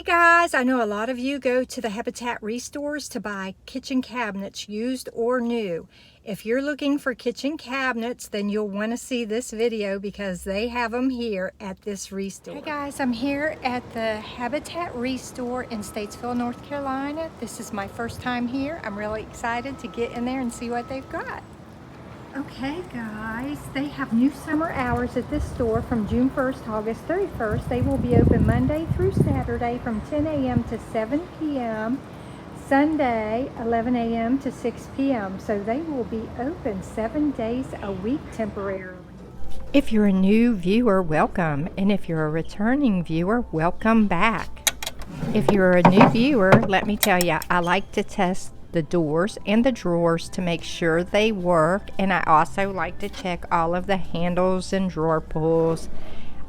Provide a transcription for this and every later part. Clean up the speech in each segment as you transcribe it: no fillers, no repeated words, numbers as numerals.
Guys, I know a lot of you go to the Habitat Restores to buy kitchen cabinets, used or new. If you're looking for kitchen cabinets, then you'll want to see this video because they have them here at this restore. Hey guys, I'm here at the Habitat Restore in Statesville, North Carolina. This is my first time here. I'm really excited to get in there and see what they've got. Okay guys, they have new summer hours at this store from June 1st to August 31st. They will be open Monday through Saturday from 10 a.m. to 7 p.m. Sunday 11 a.m. to 6 p.m. So they will be open 7 days a week temporarily. If you're a new viewer, welcome. And if you're a returning viewer, welcome back. If you're a new viewer, let me tell you, I like to test the doors and the drawers to make sure they work, and I also like to check all of the handles and drawer pulls.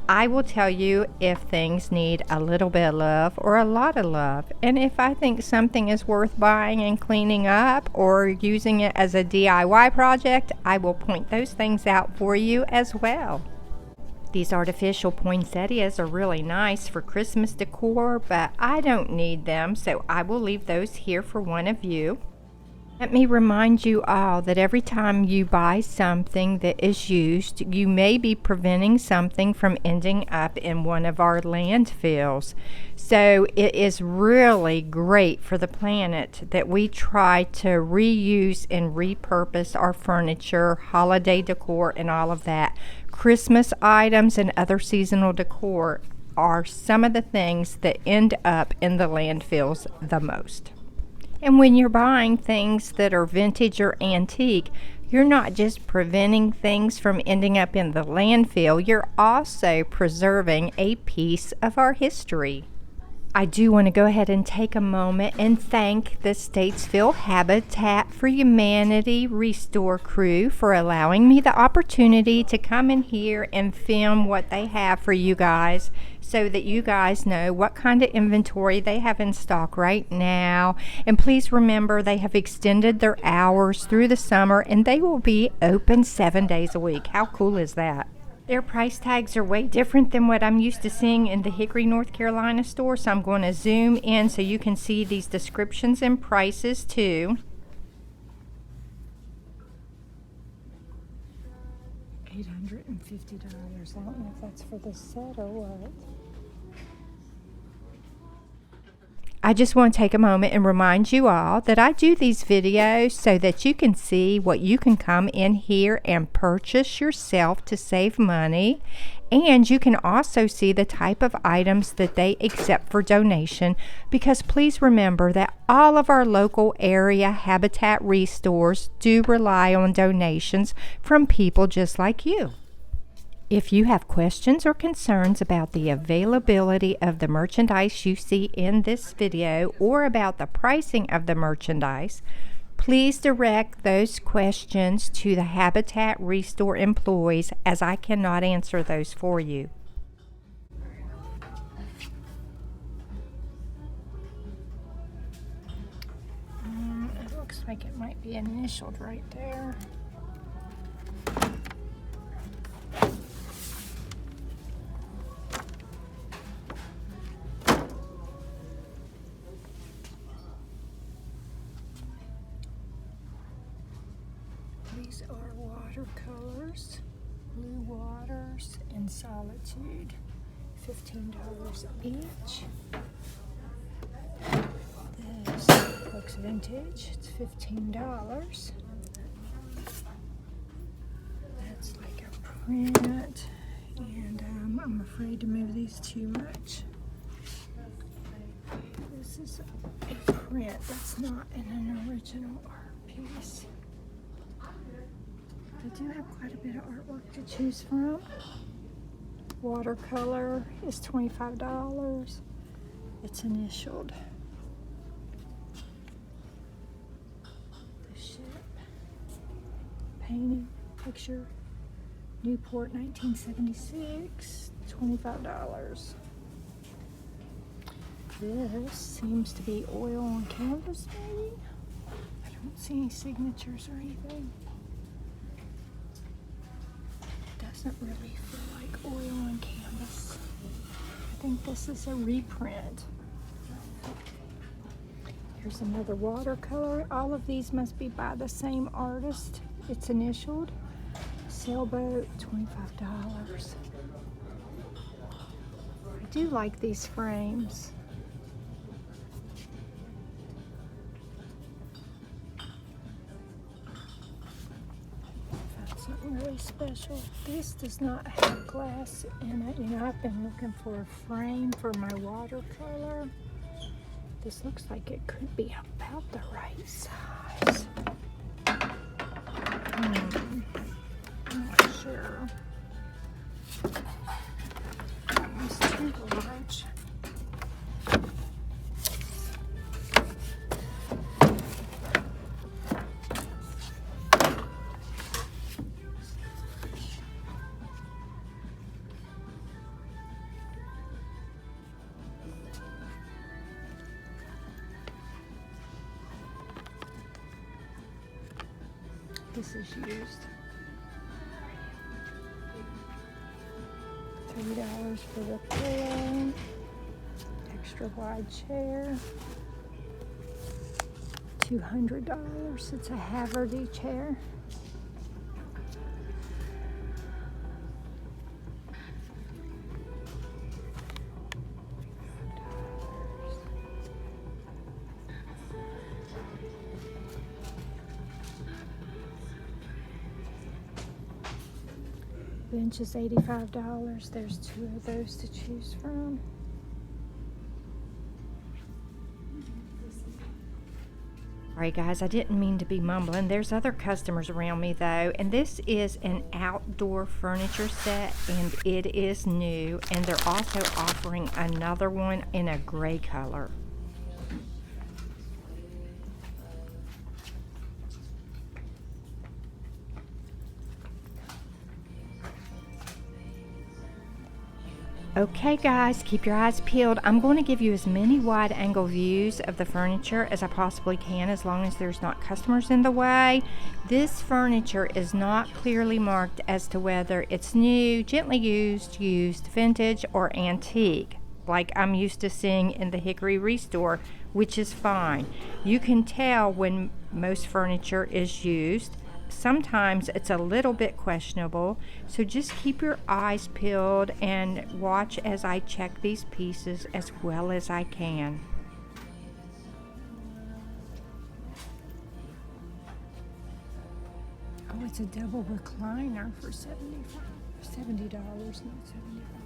I will tell you if things need a little bit of love or a lot of love, and if I think something is worth buying and cleaning up or using it as a DIY project, I will point those things out for you as well. These artificial poinsettias are really nice for Christmas decor, but I don't need them, so I will leave those here for one of you. Let me remind you all that every time you buy something that is used, you may be preventing something from ending up in one of our landfills. So it is really great for the planet that we try to reuse and repurpose our furniture, holiday decor, and all of that. Christmas items and other seasonal decor are some of the things that end up in the landfills the most. And when you're buying things that are vintage or antique, you're not just preventing things from ending up in the landfill, you're also preserving a piece of our history. I do want to go ahead and take a moment and thank the Statesville Habitat for Humanity Restore crew for allowing me the opportunity to come in here and film what they have for you guys so that you guys know what kind of inventory they have in stock right now. And please remember, they have extended their hours through the summer and they will be open 7 days a week. How cool is that? Their price tags are way different than what I'm used to seeing in the Hickory, North Carolina store, so I'm going to zoom in so you can see these descriptions and prices too. $850. I don't know if that's for the set or what. I just want to take a moment and remind you all that I do these videos so that you can see what you can come in here and purchase yourself to save money. And you can also see the type of items that they accept for donation, because please remember that all of our local area Habitat Restores do rely on donations from people just like you. If you have questions or concerns about the availability of the merchandise you see in this video or about the pricing of the merchandise, please direct those questions to the Habitat Restore employees, as I cannot answer those for you. It looks like it might be initialed right there. These are watercolors, Blue Waters and Solitude, $15 each. This looks vintage, it's $15. That's like a print, and I'm afraid to move these too much. This is a print, that's not an original art piece. They do have quite a bit of artwork to choose from. Watercolor is $25. It's initialed. The ship. Painting, picture. Newport 1976, $25. This seems to be oil on canvas maybe. I don't see any signatures or anything. Doesn't really feel like oil on canvas. I think this is a reprint. Here's another watercolor. All of these must be by the same artist. It's initialed. Sailboat, $25. I do like these frames. Found something really special. This does not have glass in it. You know, I've been looking for a frame for my watercolor. This looks like it could be about the right size. I'm not sure. It's too large. This is used. $3 for the pillow. Extra wide chair. $200. It's a Haverty chair. Bench is $85. There's 2 of those to choose from. Alright guys, I didn't mean to be mumbling. There's other customers around me though, and this is an outdoor furniture set and it is new, and they're also offering another one in a gray color. Okay guys, keep your eyes peeled. I'm going to give you as many wide angle views of the furniture as I possibly can, as long as there's not customers in the way. This furniture is not clearly marked as to whether it's new, gently used, vintage, or antique, like I'm used to seeing in the Hickory Restore, which is fine. You can tell when most furniture is used. Sometimes it's a little bit questionable, so just keep your eyes peeled and watch as I check these pieces as well as I can. Oh, it's a double recliner for $70, not $75.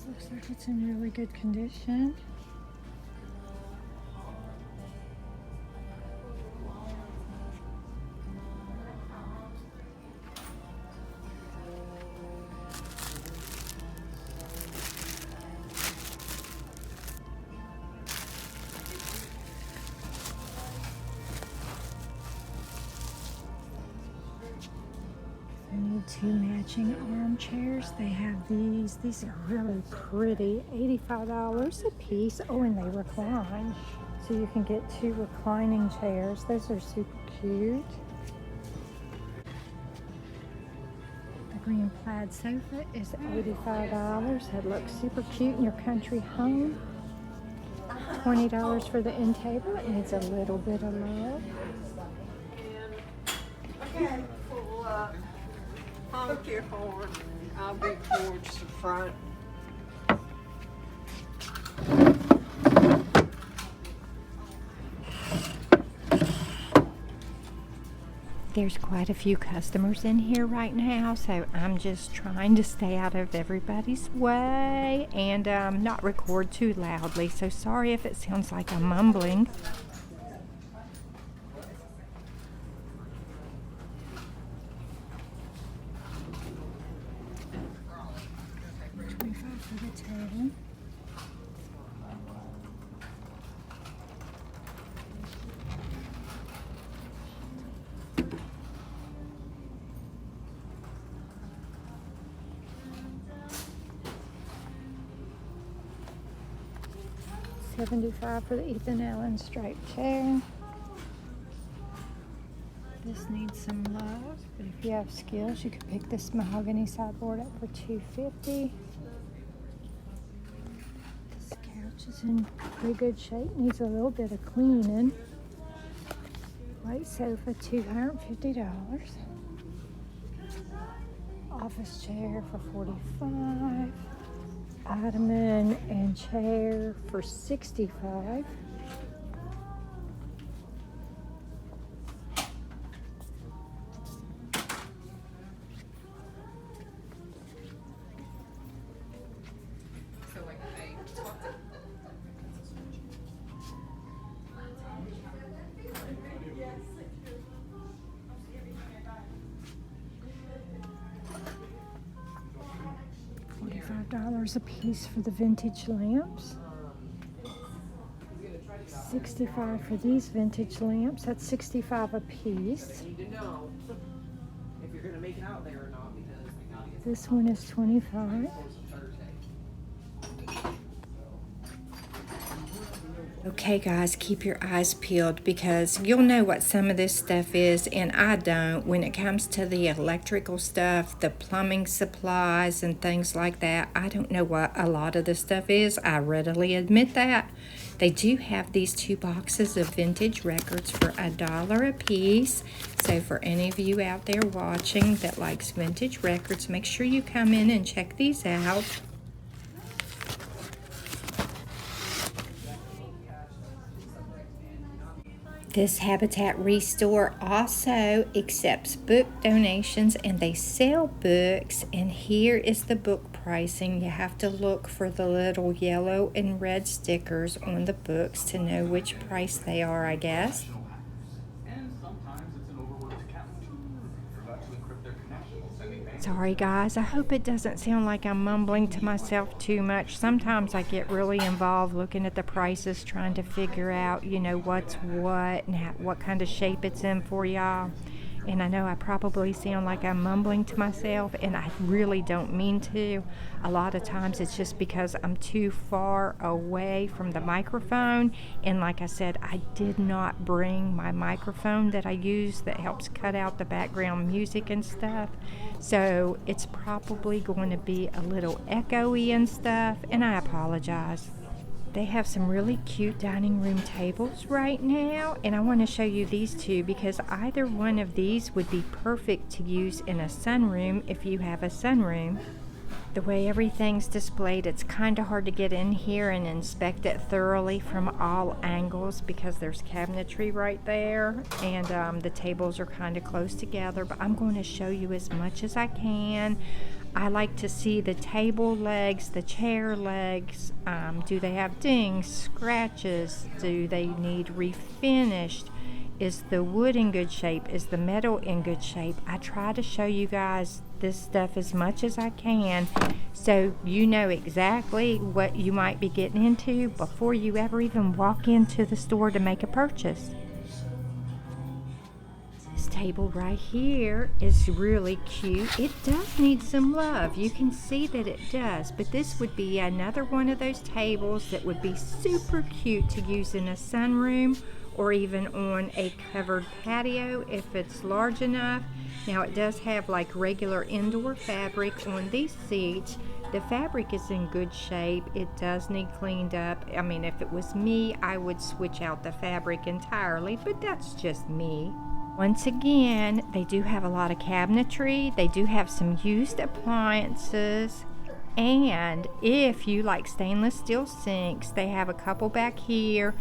Looks like it's in really good condition. I need 2 matching armchairs. They have these. These are really pretty. $85 a piece. Oh, and they recline. So you can get 2 reclining chairs. Those are super cute. The green plaid sofa is $85. That looks super cute in your country home. $20 for the end table. It needs a little bit of love. Okay, pull up. Honk your horn. I'll be towards the front. There's quite a few customers in here right now, so I'm just trying to stay out of everybody's way and not record too loudly. So sorry if it sounds like I'm mumbling. $25 for the table. $75 for the Ethan Allen striped chair. This needs some love, but if you have skills, you could pick this mahogany sideboard up for $250. This couch is in pretty good shape, needs a little bit of cleaning. White sofa, $250. Office chair for $45. Ottoman and chair for $65. $45 a piece for the vintage lamps. $65 for these vintage lamps. That's $65 a piece. This one is $25. Okay guys, keep your eyes peeled because you'll know what some of this stuff is and I don't. When it comes to the electrical stuff, the plumbing supplies and things like that, I don't know what a lot of this stuff is. I readily admit that. They do have these 2 boxes of vintage records for $1 a piece. So for any of you out there watching that likes vintage records, make sure you come in and check these out. This Habitat Restore also accepts book donations and they sell books, and here is the book pricing. You have to look for the little yellow and red stickers on the books to know which price they are, I guess. Sorry guys, I hope it doesn't sound like I'm mumbling to myself too much. Sometimes I get really involved looking at the prices, trying to figure out, you know, what's what and what kind of shape it's in for y'all. And I know I probably sound like I'm mumbling to myself, and I really don't mean to. A lot of times it's just because I'm too far away from the microphone. And like I said, I did not bring my microphone that I use that helps cut out the background music and stuff. So it's probably going to be a little echoey and stuff, and I apologize. They have some really cute dining room tables right now, and I want to show you these two because either one of these would be perfect to use in a sunroom if you have a sunroom. The way everything's displayed, it's kind of hard to get in here and inspect it thoroughly from all angles because there's cabinetry right there, and the tables are kind of close together, but I'm going to show you as much as I can. I like to see the table legs, the chair legs. Do they have dings, scratches? Do they need refinished? Is the wood in good shape? Is the metal in good shape? I try to show you guys this stuff as much as I can so you know exactly what you might be getting into before you ever even walk into the store to make a purchase. This table right here is really cute. It does need some love. You can see that it does, but this would be another one of those tables that would be super cute to use in a sunroom or even on a covered patio if it's large enough. Now it does have like regular indoor fabric on these seats. The fabric is in good shape. It does need cleaned up. I mean, if it was me, I would switch out the fabric entirely, but that's just me. Once again, they do have a lot of cabinetry. They do have some used appliances. And if you like stainless steel sinks, they have a couple back here.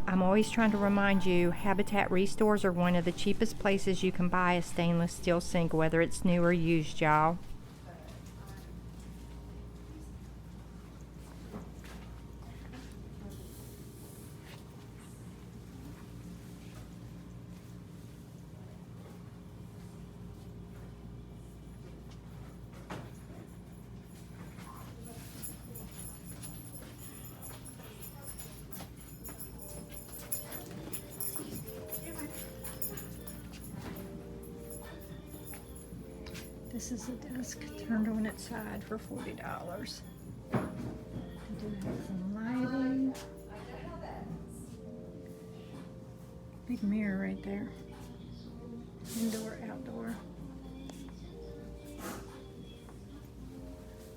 I'm always trying to remind you, Habitat Restores are one of the cheapest places you can buy a stainless steel sink, whether it's new or used, y'all. This is a desk turned on its side for $40. We do have some lighting. Big mirror right there. Indoor, outdoor.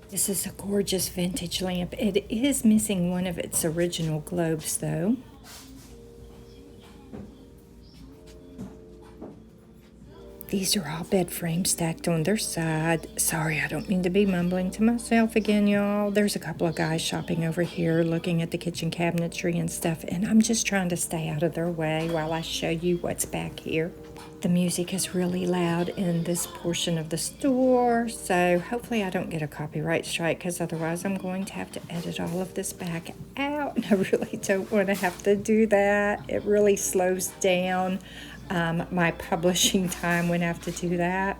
This is a gorgeous vintage lamp. It is missing one of its original globes though. These are all bed frames stacked on their side. Sorry, I don't mean to be mumbling to myself again, y'all. There's a couple of guys shopping over here looking at the kitchen cabinetry and stuff, and I'm just trying to stay out of their way while I show you what's back here. The music is really loud in this portion of the store, so hopefully I don't get a copyright strike, because otherwise I'm going to have to edit all of this back out, and I really don't want to have to do that. It really slows down my publishing time when I have to do that.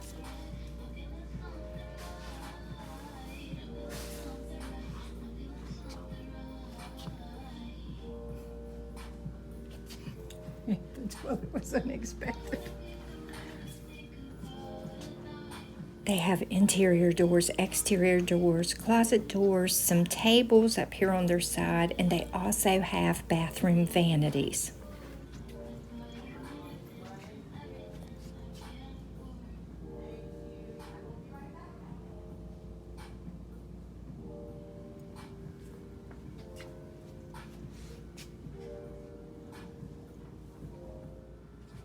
The toilet was unexpected. They have interior doors, exterior doors, closet doors, some tables up here on their side, and they also have bathroom vanities.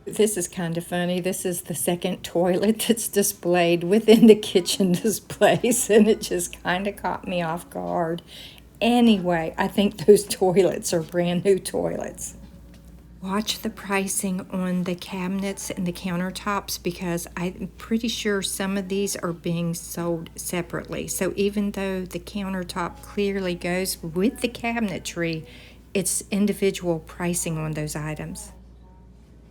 This is kind of funny. This is the second toilet that's displayed within the kitchen displays, and it just kind of caught me off guard. Anyway, I think those toilets are brand new toilets. Watch the pricing on the cabinets and the countertops, because I'm pretty sure some of these are being sold separately. So even though the countertop clearly goes with the cabinetry, it's individual pricing on those items.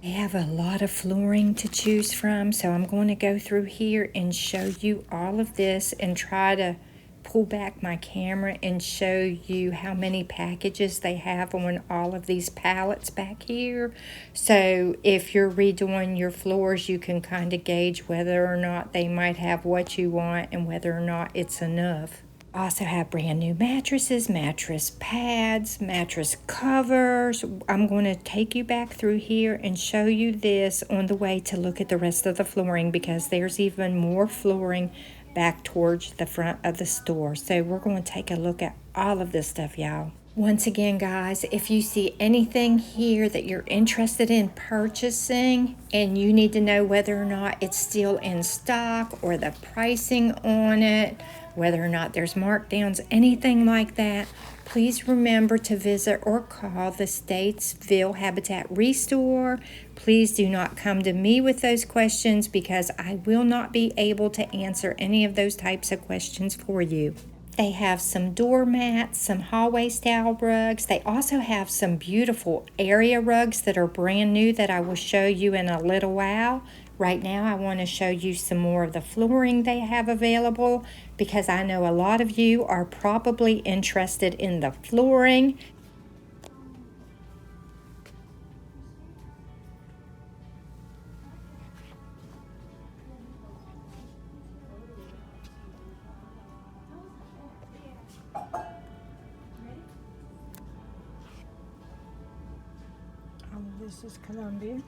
They have a lot of flooring to choose from, so I'm going to go through here and show you all of this and try to pull back my camera and show you how many packages they have on all of these pallets back here. So if you're redoing your floors, you can kind of gauge whether or not they might have what you want and whether or not it's enough. Also have brand new mattresses, mattress pads, mattress covers. I'm going to take you back through here and show you this on the way to look at the rest of the flooring, because there's even more flooring back towards the front of the store. So we're going to take a look at all of this stuff, y'all. Once again, guys, if you see anything here that you're interested in purchasing and you need to know whether or not it's still in stock or the pricing on it, whether or not there's markdowns, anything like that, please remember to visit or call the Statesville Habitat Restore. Please do not come to me with those questions, because I will not be able to answer any of those types of questions for you. They have some doormats, some hallway style rugs. They also have some beautiful area rugs that are brand new that I will show you in a little while. Right now, I want to show you some more of the flooring they have available, because I know a lot of you are probably interested in the flooring. This is Columbia.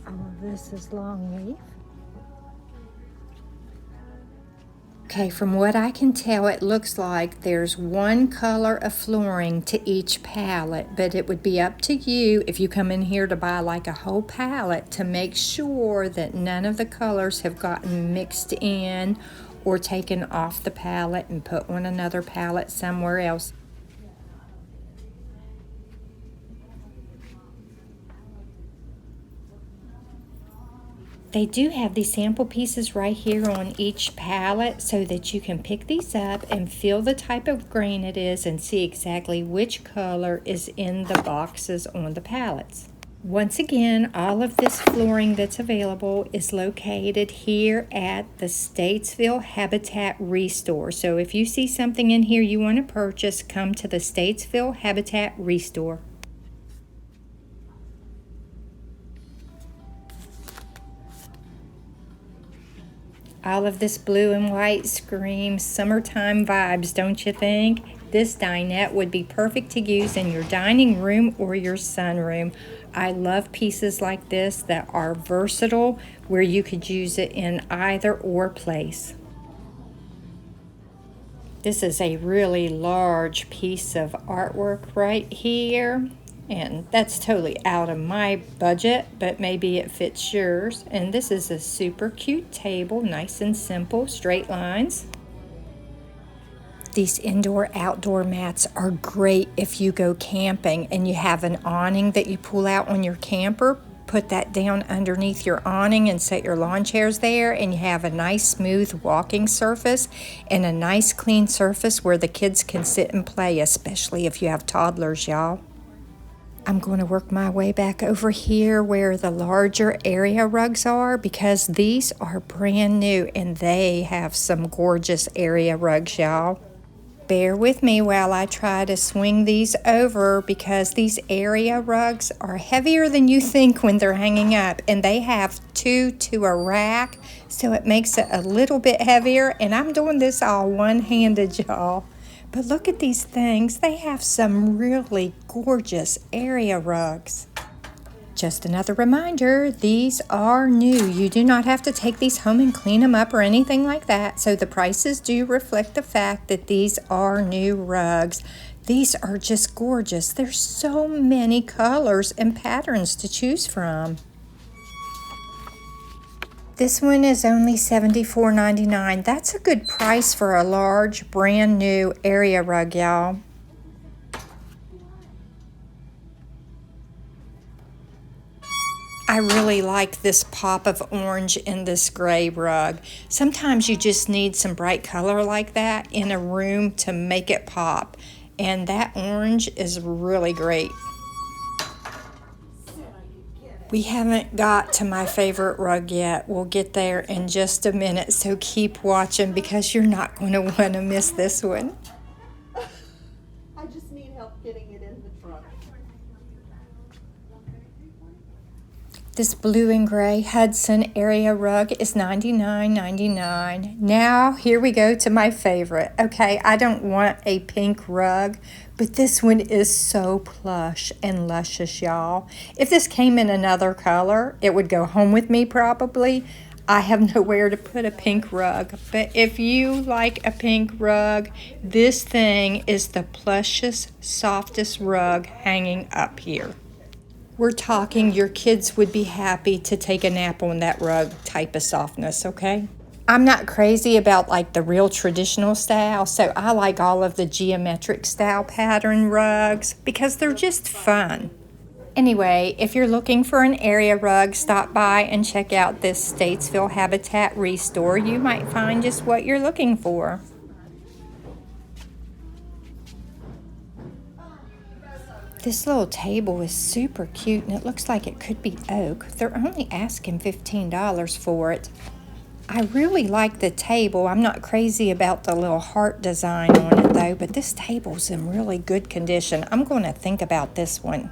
All of this is Longleaf. Okay, from what I can tell, it looks like there's one color of flooring to each pallet, but it would be up to you if you come in here to buy like a whole pallet to make sure that none of the colors have gotten mixed in or taken off the pallet and put on another pallet somewhere else. They do have these sample pieces right here on each pallet so that you can pick these up and feel the type of grain it is and see exactly which color is in the boxes on the pallets. Once again, all of this flooring that's available is located here at the Statesville Habitat Restore. So if you see something in here you want to purchase, come to the Statesville Habitat Restore. All of this blue and white screams summertime vibes, don't you think? This dinette would be perfect to use in your dining room or your sunroom. I love pieces like this that are versatile, where you could use it in either or place. This is a really large piece of artwork right here, and that's totally out of my budget, but maybe it fits yours. And this is a super cute table, nice and simple, straight lines. These indoor-outdoor mats are great if you go camping and you have an awning that you pull out on your camper. Put that down underneath your awning and set your lawn chairs there, and you have a nice smooth walking surface and a nice clean surface where the kids can sit and play, especially if you have toddlers, y'all. I'm going to work my way back over here where the larger area rugs are, because these are brand new and they have some gorgeous area rugs, y'all. Bear with me while I try to swing these over, because these area rugs are heavier than you think when they're hanging up, and they have 2 to a rack, so it makes it a little bit heavier, and I'm doing this all one-handed, y'all. But look at these things. They have some really gorgeous area rugs. Just another reminder, these are new. You do not have to take these home and clean them up or anything like that. So the prices do reflect the fact that these are new rugs. These are just gorgeous. There's so many colors and patterns to choose from. This one is only $74.99. That's a good price for a large, brand new area rug, y'all. I really like this pop of orange in this gray rug. Sometimes you just need some bright color like that in a room to make it pop. And that orange is really great. We haven't got to my favorite rug yet. We'll get there in just a minute, so keep watching because you're not going to want to miss this one. I just need help getting it in the truck. This blue and gray Hudson area rug is $99.99. Now, here we go to my favorite. Okay, I don't want a pink rug, but this one is so plush and luscious, y'all. If this came in another color, it would go home with me probably. I have nowhere to put a pink rug, but if you like a pink rug, this thing is the plushest, softest rug hanging up here. We're talking your kids would be happy to take a nap on that rug type of softness, okay? I'm not crazy about like the real traditional style, so I like all of the geometric style pattern rugs because they're just fun. Anyway, if you're looking for an area rug, stop by and check out this Statesville Habitat Restore. You might find just what you're looking for. This little table is super cute and it looks like it could be oak. They're only asking $15 for it. I really like the table. I'm not crazy about the little heart design on it though, but this table's in really good condition. I'm going to think about this one.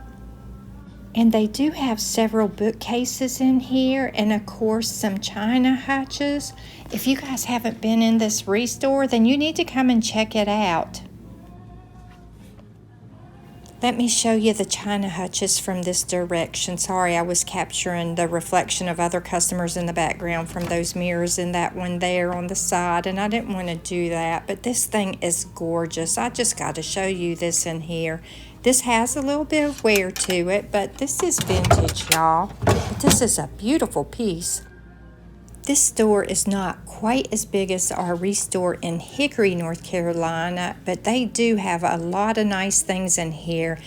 And they do have several bookcases in here and of course some china hutches. If you guys haven't been in this restore, then you need to come and check it out. Let me show you the china hutches from this direction. Sorry, I was capturing the reflection of other customers in the background from those mirrors in that one there on the side, and I didn't want to do that, but this thing is gorgeous. I just got to show you this in here. This has a little bit of wear to it, but this is vintage, y'all. But this is a beautiful piece. This store is not quite as big as our restore in Hickory, North Carolina, but they do have a lot of nice things in here.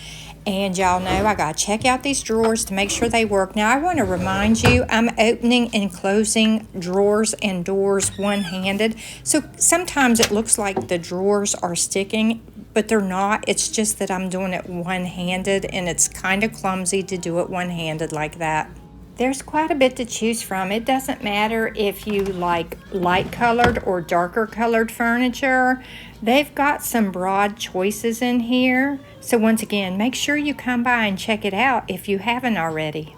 And y'all know I gotta check out these drawers to make sure they work. Now I want to remind you, I'm opening and closing drawers and doors one-handed. So sometimes it looks like the drawers are sticking, but they're not. It's just that I'm doing it one-handed and it's kind of clumsy to do it one-handed like that. There's quite a bit to choose from. It doesn't matter if you like light colored or darker colored furniture. They've got some broad choices in here. So once again, make sure you come by and check it out if you haven't already.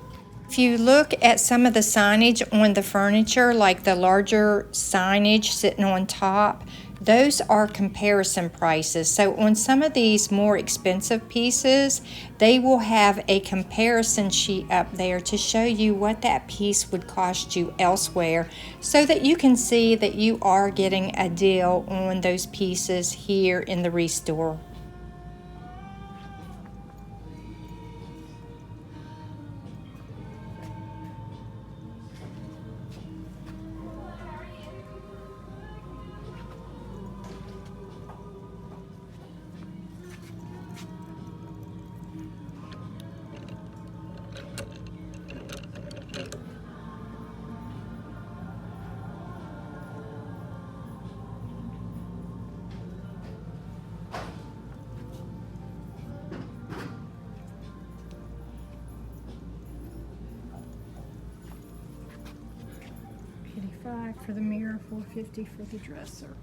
If you look at some of the signage on the furniture, like the larger signage sitting on top, those are comparison prices. So on some of these more expensive pieces, they will have a comparison sheet up there to show you what that piece would cost you elsewhere, so that you can see that you are getting a deal on those pieces here in the Restore. $85 for the mirror, $450 for the dresser.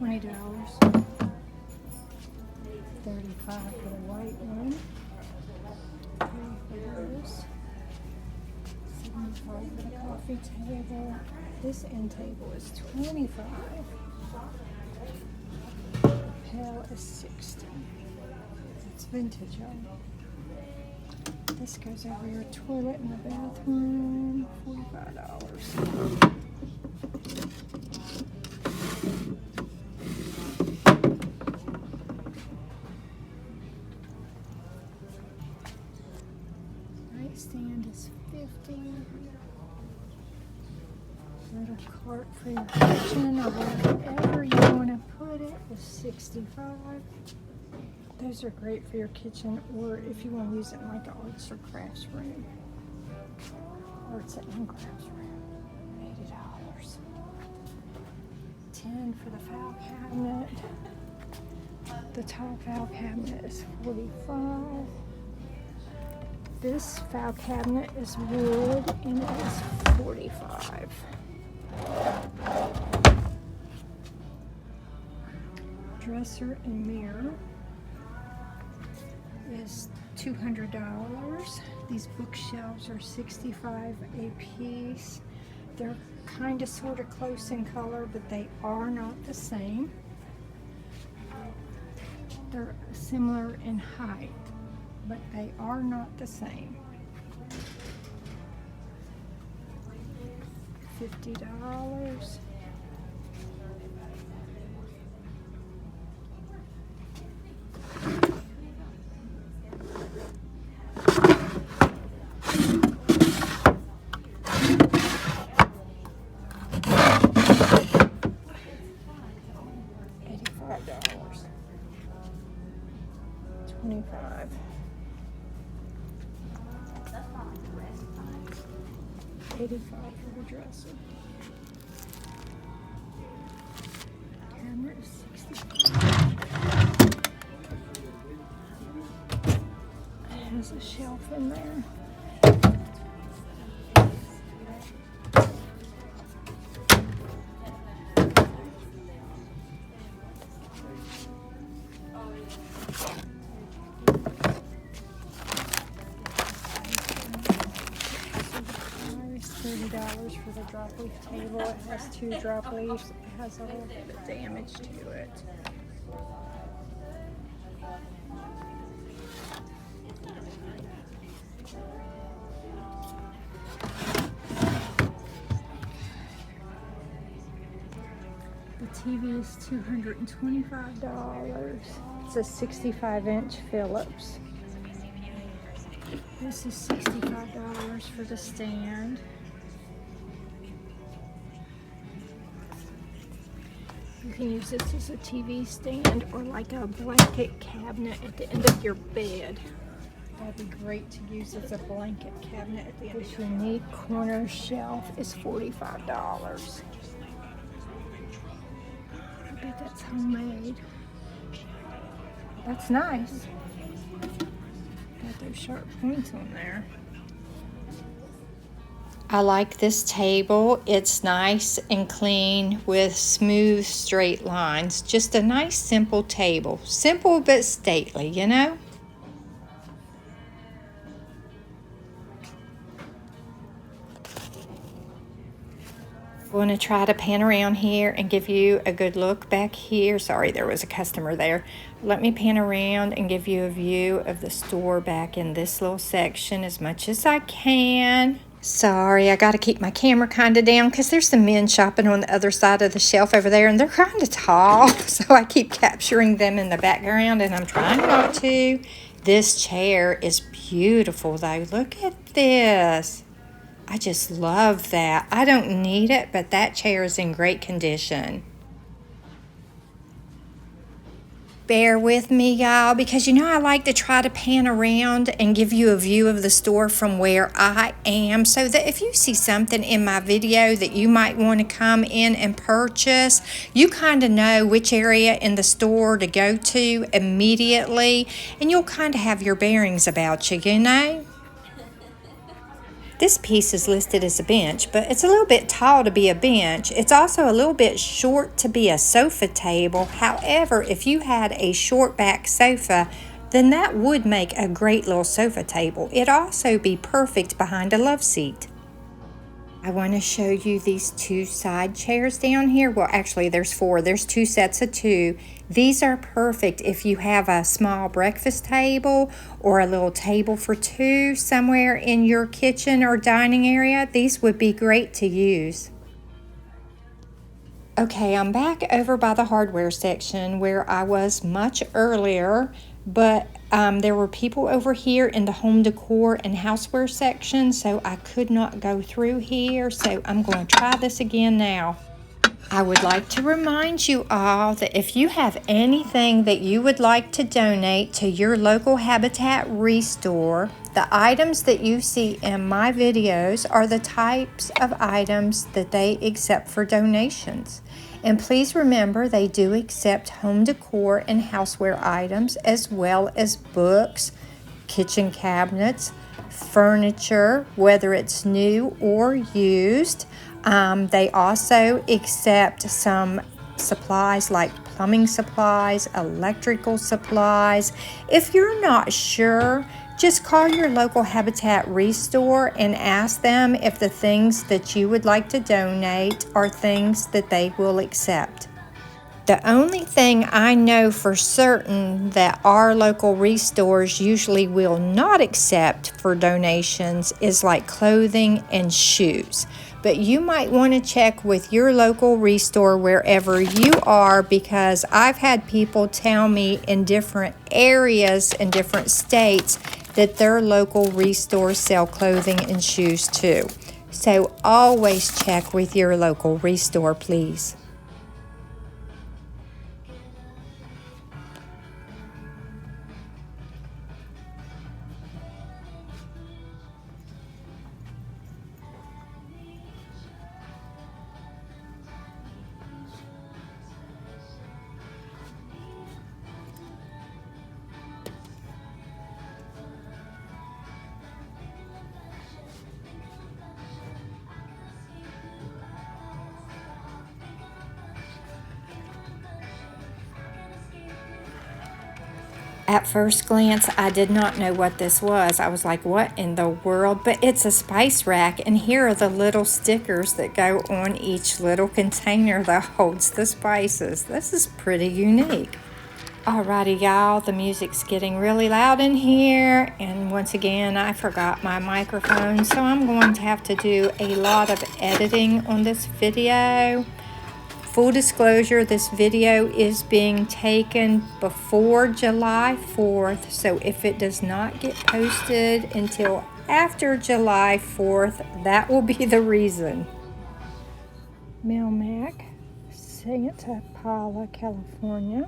$20. $35 for the white one. $30 for those. $75 for the coffee table. This end table is $25. Pail is $60. It's vintage, y'all. This goes over your toilet in the bathroom. $45. Stand is $50. Little cart for your kitchen or wherever you want to put it is $65. Those are great for your kitchen, or if you want to use it in like an arts or crafts room. Arts and crafts room, $80. $10 for the file cabinet. The top file cabinet is $45. This file cabinet is wood and it is $45. Dresser and mirror. is $200. These bookshelves are $65 a piece. They're kind of sort of close in color, but they are not the same. They're similar in height, but they are not the same. $50. $85. 25. $85 for the dresser. Cabinet is $65. It has a shelf in there. $30 for the drop leaf table. It has 2 drop leaves. It has a little bit of damage to it. The TV is $225. It's a 65-inch Philips. This is $65 for the stand. You can use this as a TV stand or like a blanket cabinet at the end of your bed. That'd be great to use as a blanket cabinet at the end. This unique corner shelf is $45. I bet that's homemade. That's nice. Got those sharp points on there. I like this table. It's nice and clean with smooth, straight lines. Just a nice, simple table. Simple but stately, you know? I'm going to try to pan around here and give you a good look back here. Sorry, there was a customer there. Let me pan around and give you a view of the store back in this little section as much as I can. Sorry, I got to keep my camera kind of down because there's some men shopping on the other side of the shelf over there, and they're kind of tall, so I keep capturing them in the background, and I'm trying not to. This chair is beautiful, though. Look at this. I just love that. I don't need it, but that chair is in great condition. Bear with me, y'all, because you know I like to try to pan around and give you a view of the store from where I am, so that if you see something in my video that you might want to come in and purchase, you kind of know which area in the store to go to immediately, and you'll kind of have your bearings about you, you know? This piece is listed as a bench, but it's a little bit tall to be a bench. It's also a little bit short to be a sofa table. However, if you had a short back sofa, then that would make a great little sofa table. It'd also be perfect behind a love seat. I want to show you these 2 side chairs down here. Well, actually, there's 4. There's 2 sets of 2. These are perfect if you have a small breakfast table or a little table for 2 somewhere in your kitchen or dining area. These would be great to use. Okay, I'm back over by the hardware section where I was much earlier, but there were people over here in the home decor and houseware section, so I could not go through here, so I'm going to try this again now. I would like to remind you all that if you have anything that you would like to donate to your local Habitat Restore, the items that you see in my videos are the types of items that they accept for donations. And please remember, they do accept home decor and houseware items, as well as books, kitchen cabinets, furniture, whether it's new or used. They also accept some supplies like plumbing supplies, electrical supplies. If you're not sure, just call your local Habitat Restore and ask them if the things that you would like to donate are things that they will accept. The only thing I know for certain that our local restores usually will not accept for donations is like clothing and shoes. But you might want to check with your local restore wherever you are, because I've had people tell me in different areas in different states that their local restores sell clothing and shoes too. So always check with your local restore, please. At first glance, I did not know what this was. I was like, what in the world? But it's a spice rack, and here are the little stickers that go on each little container that holds the spices. This is pretty unique. Alrighty, y'all, the music's getting really loud in here, and once again, I forgot my microphone, so I'm going to have to do a lot of editing on this video. Full disclosure, this video is being taken before July 4th, so if it does not get posted until after July 4th, that will be the reason. Melmac, Santa Paula, California.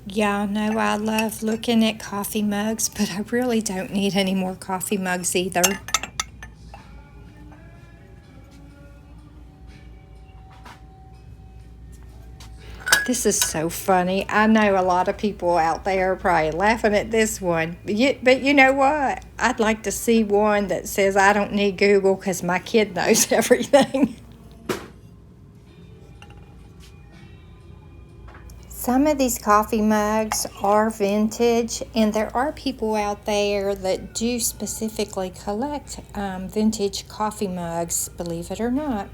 Y'all know I love looking at coffee mugs, but I really don't need any more coffee mugs either. This is so funny. I know a lot of people out there are probably laughing at this one. But you know what? I'd like to see one that says I don't need Google because my kid knows everything. Some of these coffee mugs are vintage, and there are people out there that do specifically collect vintage coffee mugs, believe it or not.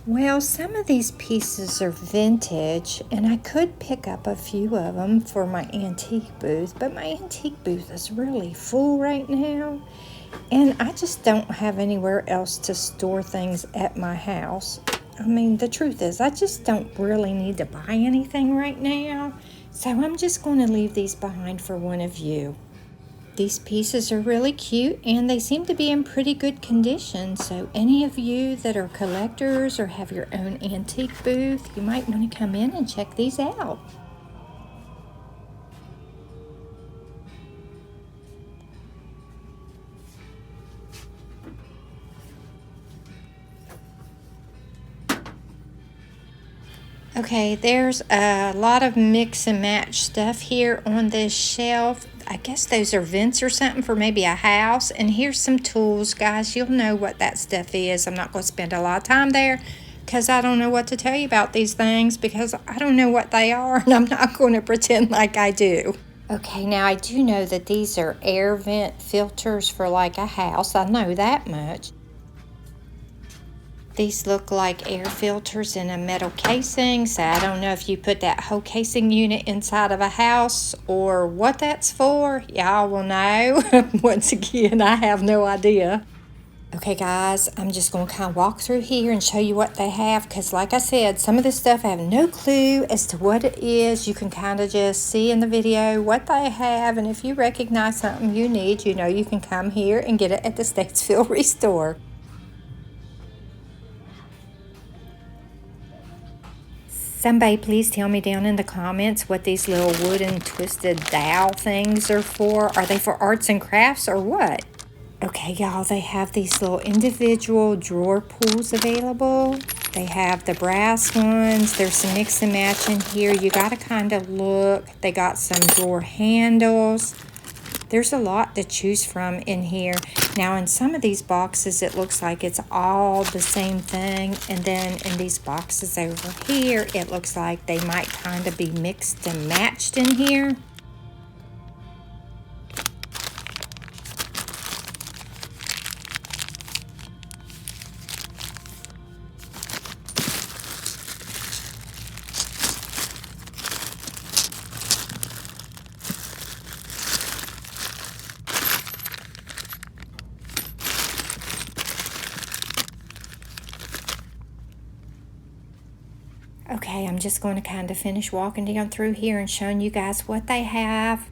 Well, some of these pieces are vintage, and I could pick up a few of them for my antique booth, but my antique booth is really full right now. And I just don't have anywhere else to store things at my house. I mean, the truth is, I just don't really need to buy anything right now. So I'm just going to leave these behind for one of you. These pieces are really cute, and they seem to be in pretty good condition. So any of you that are collectors or have your own antique booth, you might want to come in and check these out. Okay, there's a lot of mix and match stuff here on this shelf. I guess those are vents or something for maybe a house. And here's some tools, guys. You'll know what that stuff is. I'm not going to spend a lot of time there because I don't know what to tell you about these things because I don't know what they are, and I'm not going to pretend like I do. Okay, now I do know that these are air vent filters for like a house. I know that much. These look like air filters in a metal casing, so I don't know if you put that whole casing unit inside of a house or what that's for. Y'all will know. Once again, I have no idea. Okay, guys, I'm just going to kind of walk through here and show you what they have, because like I said, some of this stuff I have no clue as to what it is. You can kind of just see in the video what they have, and if you recognize something you need, you know you can come here and get it at the Statesville Restore. Somebody please tell me down in the comments what these little wooden twisted dowel things are for. Are they for arts and crafts or what? Okay, y'all, they have these little individual drawer pulls available. They have the brass ones. There's some mix and match in here. You got to kind of look. They got some drawer handles. There's a lot to choose from in here. Now in some of these boxes it looks like it's all the same thing, and then in these boxes over here it looks like they might kind of be mixed and matched in here. Okay, I'm just going to kind of finish walking down through here and showing you guys what they have.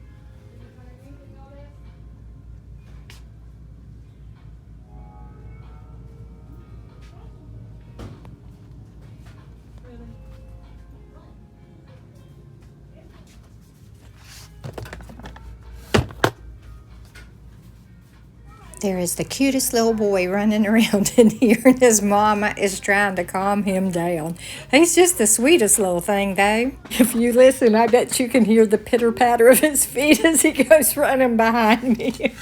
There is the cutest little boy running around in here, and his mama is trying to calm him down. He's just the sweetest little thing, though. If you listen, I bet you can hear the pitter-patter of his feet as he goes running behind me.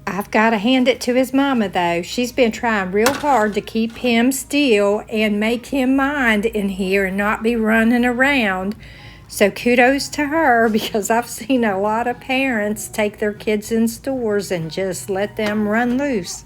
I've got to hand it to his mama, though. She's been trying real hard to keep him still and make him mind in here and not be running around. So kudos to her, because I've seen a lot of parents take their kids in stores and just let them run loose.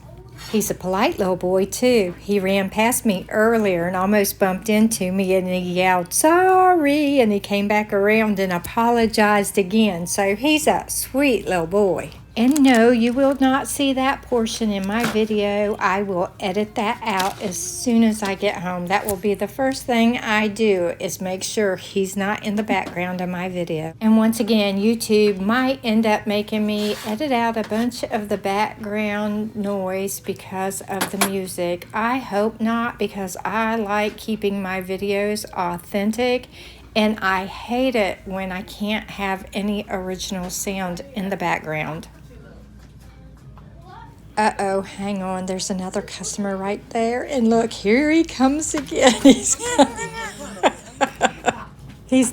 He's a polite little boy too. He ran past me earlier and almost bumped into me, and he yelled, "Sorry," and he came back around and apologized again. So he's a sweet little boy. And no, you will not see that portion in my video. I will edit that out as soon as I get home. That will be the first thing I do, is make sure he's not in the background of my video. And once again, YouTube might end up making me edit out a bunch of the background noise because of the music. I hope not, because I like keeping my videos authentic. And I hate it when I can't have any original sound in the background. Uh-oh, hang on, there's another customer right there. And look, here he comes again. He's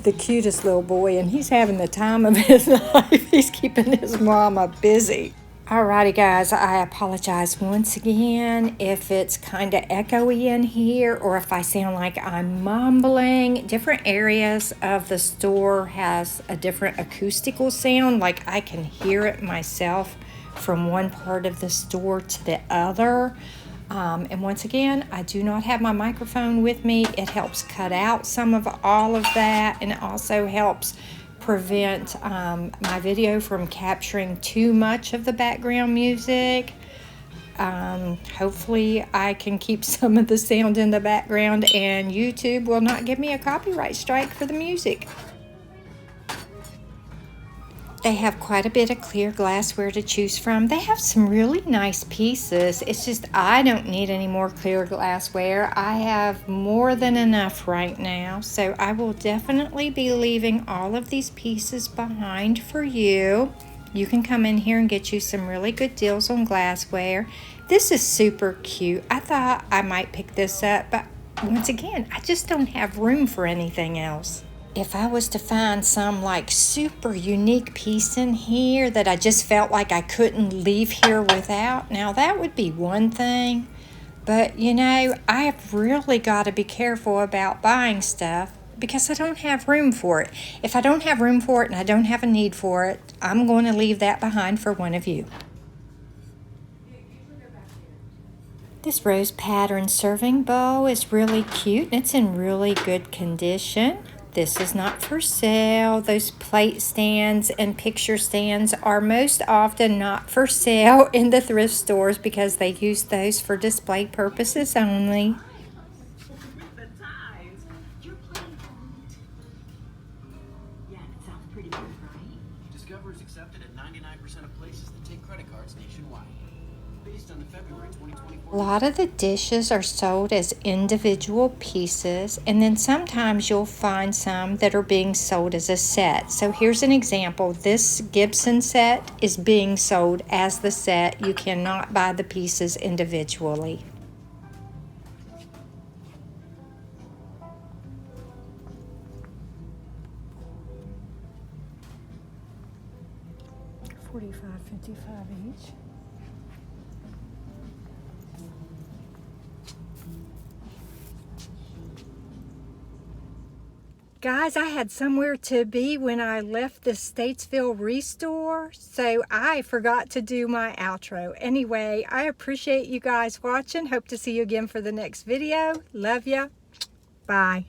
the cutest little boy, and he's having the time of his life. He's keeping his mama busy. Alrighty guys, I apologize once again if it's kind of echoey in here or if I sound like I'm mumbling. Different areas of the store has a different acoustical sound, like I can hear it myself from one part of the store to the other. And once again, I do not have my microphone with me. It helps cut out some of all of that, and it also helps prevent my video from capturing too much of the background music. Hopefully I can keep some of the sound in the background and YouTube will not give me a copyright strike for the music. They have quite a bit of clear glassware to choose from. They have some really nice pieces. It's just I don't need any more clear glassware. I have more than enough right now. So I will definitely be leaving all of these pieces behind for you. You can come in here and get you some really good deals on glassware. This is super cute. I thought I might pick this up, but once again, I just don't have room for anything else. If I was to find some like super unique piece in here that I just felt like I couldn't leave here without, now that would be one thing. But you know, I've really got to be careful about buying stuff because I don't have room for it. If I don't have room for it and I don't have a need for it, I'm going to leave that behind for one of you. This rose pattern serving bowl is really cute and it's in really good condition. This is not for sale. Those plate stands and picture stands are most often not for sale in the thrift stores because they use those for display purposes only. Discover is accepted at 99% of places that take credit cards nationwide. Based on the February 2024. A lot of the dishes are sold as individual pieces, and then sometimes you'll find some that are being sold as a set. So here's an example. This Gibson set is being sold as the set. You cannot buy the pieces individually. $45.55 each. Guys, I had somewhere to be when I left the Statesville Restore, so I forgot to do my outro. Anyway, I appreciate you guys watching. Hope to see you again for the next video. Love ya. Bye.